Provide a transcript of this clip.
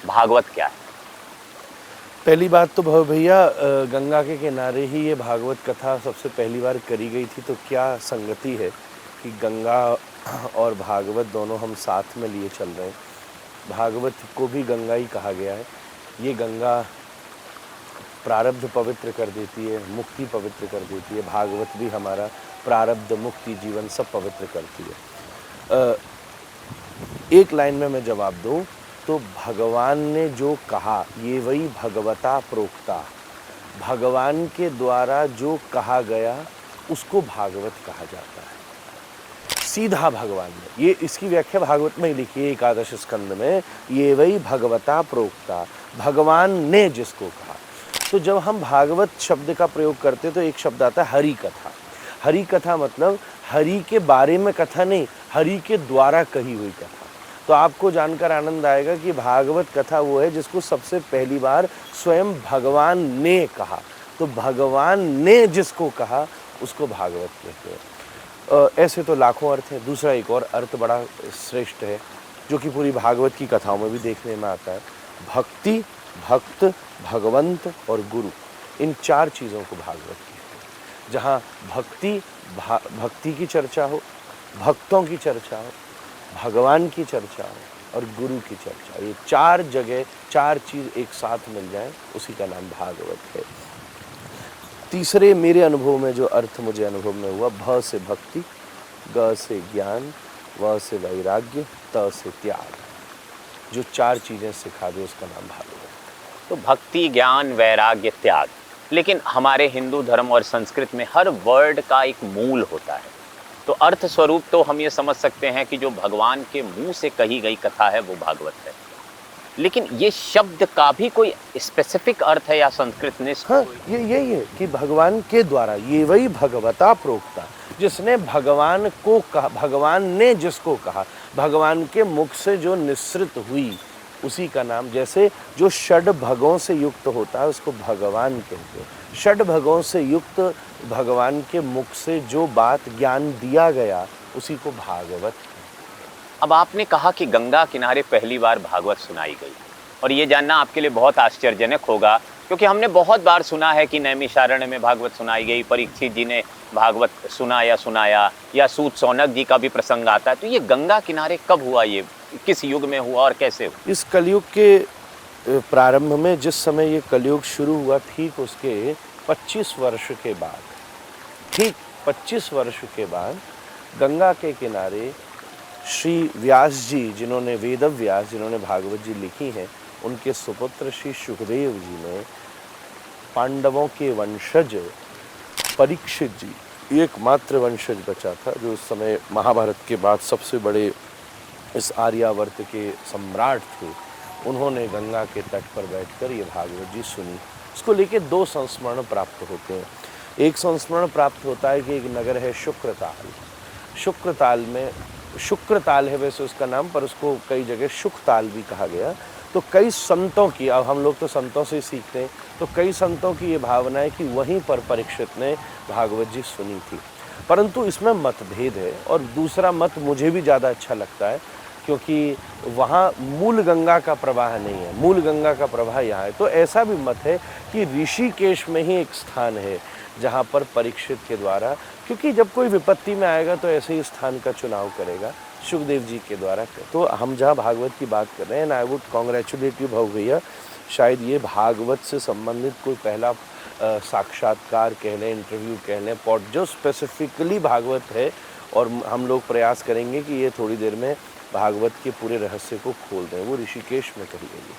भागवत क्या है? पहली बात तो भैया गंगा के किनारे ही ये भागवत कथा सबसे पहली बार करी गई थी, तो क्या संगति है कि गंगा और भागवत दोनों हम साथ में लिए चल रहे हैं। भागवत को भी गंगा ही कहा गया है। ये गंगा प्रारब्ध पवित्र कर देती है, मुक्ति पवित्र कर देती है। भागवत भी हमारा प्रारब्ध, मुक्ति, जीवन सब पवित्र करती है। एक लाइन में मैं जवाब दूं तो भगवान ने जो कहा ये वही भगवता प्रोक्ता, भगवान के द्वारा जो कहा गया उसको भागवत कहा जाता है। सीधा भगवान ने, ये इसकी व्याख्या भागवत में ही लिखी है एकादश स्कंद में, ये वही भगवता प्रोक्ता, भगवान ने जिसको कहा। तो जब हम भागवत शब्द का प्रयोग करते तो एक शब्द आता है हरि कथा। हरि कथा मतलब हरि के बारे में कथा नहीं, हरि के द्वारा कही हुई कथा। तो आपको जानकर आनंद आएगा कि भागवत कथा वो है जिसको सबसे पहली बार स्वयं भगवान ने कहा। तो भगवान ने जिसको कहा उसको भागवत कहते हैं। ऐसे तो लाखों अर्थ हैं। दूसरा एक और अर्थ बड़ा श्रेष्ठ है जो कि पूरी भागवत की कथाओं में भी देखने में आता है। भक्ति, भक्त, भगवंत और गुरु, इन चार चीज़ों को भागवत कहते हैं। जहाँ भक्ति की चर्चा हो, भक्तों की चर्चा हो, भगवान की चर्चा हो और गुरु की चर्चा, ये चार जगह चार चीज़ एक साथ मिल जाए, उसी का नाम भागवत है। तीसरे मेरे अनुभव में जो अर्थ मुझे अनुभव में हुआ, भ से भक्ति, ग से ज्ञान, व से वैराग्य, त से त्याग, जो चार चीज़ें सिखा दे उसका नाम भागवत। तो भक्ति, ज्ञान, वैराग्य, त्याग, लेकिन हमारे हिंदू धर्म और संस्कृत में हर वर्ड का एक मूल होता है। तो अर्थ स्वरूप तो हम ये समझ सकते हैं कि जो भगवान के मुंह से कही गई कथा है वो भागवत है, लेकिन ये शब्द का भी कोई स्पेसिफिक अर्थ है या संस्कृत ने? हाँ, ये यही है कि भगवान के द्वारा, ये वही भगवता प्रोक्ता, जिसने भगवान को कहा, भगवान ने जिसको कहा, भगवान के मुख से जो निसृत हुई उसी का नाम। जैसे जो षड भगों से युक्त होता है उसको भगवान कहते हैं। षड भगों से युक्त भगवान के मुख से जो बात ज्ञान दिया गया उसी को भागवत। अब आपने कहा कि गंगा किनारे पहली बार भागवत सुनाई गई, और ये जानना आपके लिए बहुत आश्चर्यजनक होगा क्योंकि हमने बहुत बार सुना है कि नैमिषारण्य में भागवत सुनाई गई, परीक्षित जी ने भागवत सुनाया या सूत सौनक जी का भी प्रसंग आता है। तो ये गंगा किनारे कब हुआ, ये किस युग में हुआ और कैसे हुआ? इस कलयुग के प्रारंभ में, जिस समय ये कलयुग शुरू हुआ, ठीक उसके 25 वर्ष के बाद, ठीक 25 वर्ष के बाद गंगा के किनारे श्री व्यास जी, जिन्होंने वेदव्यास, जिन्होंने भागवत जी लिखी हैं, उनके सुपुत्र श्री सुखदेव जी ने पांडवों के वंशज परीक्षित जी, एकमात्र वंशज बचा था जो उस समय महाभारत के बाद सबसे बड़े इस आर्यावर्त के सम्राट थे, उन्होंने गंगा के तट पर बैठकर ये भागवत जी सुनी। इसको लेके दो संस्मरण प्राप्त होते हैं। एक संस्मरण प्राप्त होता है कि एक नगर है शुक्रताल। शुक्रताल में, शुक्रताल है वैसे उसका नाम, पर उसको कई जगह शुकताल भी कहा गया। तो कई संतों की, अब हम लोग तो संतों से ही सीखते हैं, तो कई संतों की ये भावना है कि वहीं पर परीक्षित ने भागवत जी सुनी थी। परंतु इसमें मतभेद है, और दूसरा मत मुझे भी ज़्यादा अच्छा लगता है क्योंकि वहाँ मूल गंगा का प्रवाह नहीं है, मूल गंगा का प्रवाह यहाँ है। तो ऐसा भी मत है कि ऋषिकेश में ही एक स्थान है जहाँ पर परीक्षित के द्वारा, क्योंकि जब कोई विपत्ति में आएगा तो ऐसे ही स्थान का चुनाव करेगा, सुखदेव जी के द्वारा। तो हम जहाँ भागवत की बात कर रहे हैं, आई वुड कॉन्ग्रेचुलेट यू भाव भैया, शायद ये भागवत से संबंधित कोई पहला साक्षात्कार कह लें, इंटरव्यू कह लें, पॉड जो स्पेसिफिकली भागवत है। और हम लोग प्रयास करेंगे कि ये थोड़ी देर में भागवत के पूरे रहस्य को खोल दें। वो ऋषिकेश में कही गई है।